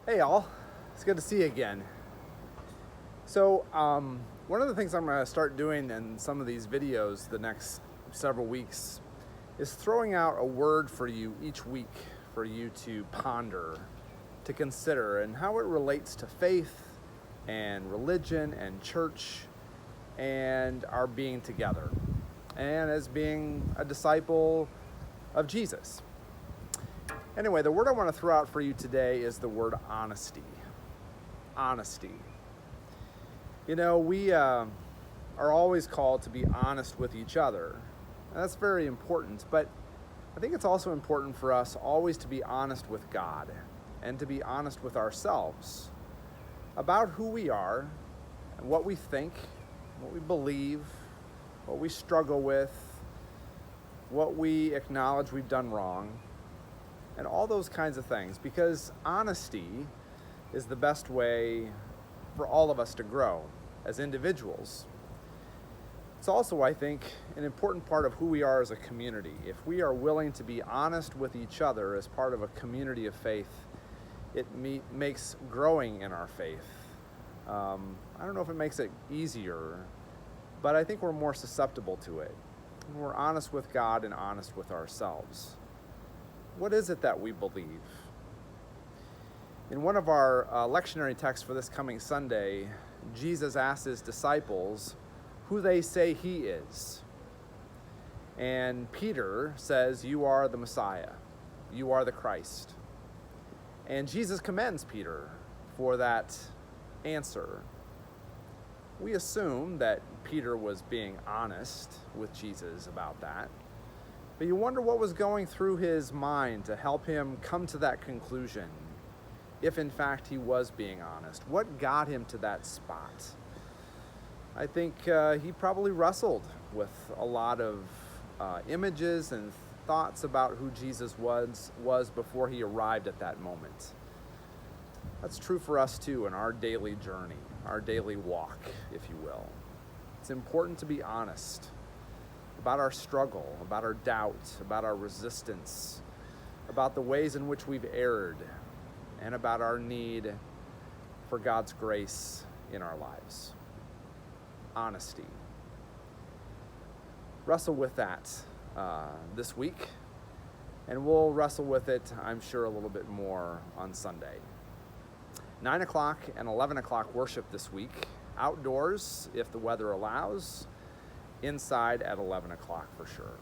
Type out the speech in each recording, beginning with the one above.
Hey all, it's good to see you again. So one of the things I'm going to start doing in some of these videos the next several weeks is throwing out a word for you each week for you to ponder, to consider, and how it relates to faith and religion and church and our being together and as being a disciple of Jesus. Anyway, the word I want to throw out for you today is the word honesty. Honesty. You know, we are always called to be honest with each other. And that's very important, but I think it's also important for us always to be honest with God and to be honest with ourselves about who we are and what we think, what we believe, what we struggle with, what we acknowledge we've done wrong, and all those kinds of things, because honesty is the best way for all of us to grow as individuals. It's also, I think, an important part of who we are as a community. If we are willing to be honest with each other as part of a community of faith, it makes growing in our faith. I don't know if it makes it easier, but I think we're more susceptible to it. We're honest with God and honest with ourselves. What is it that we believe? In one of our lectionary texts for this coming Sunday, Jesus asked his disciples who they say he is. And Peter says, "You are the Messiah. You are the Christ." And Jesus commends Peter for that answer. We assume that Peter was being honest with Jesus about that. But you wonder what was going through his mind to help him come to that conclusion, if in fact he was being honest. What got him to that spot? I think he probably wrestled with a lot of images and thoughts about who Jesus was before he arrived at that moment. That's true for us too in our daily journey, our daily walk, if you will. It's important to be honest about our struggle, about our doubt, about our resistance, about the ways in which we've erred, and about our need for God's grace in our lives. Honesty. Wrestle with that this week, and we'll wrestle with it, I'm sure, a little bit more on Sunday. 9 o'clock and 11 o'clock worship this week, outdoors if the weather allows, inside at 11 o'clock for sure.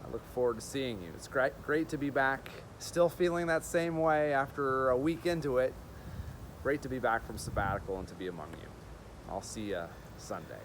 I look forward to seeing you. It's great to be back. Still feeling that same way after a week into it. Great to be back from sabbatical and to be among you. I'll see you Sunday.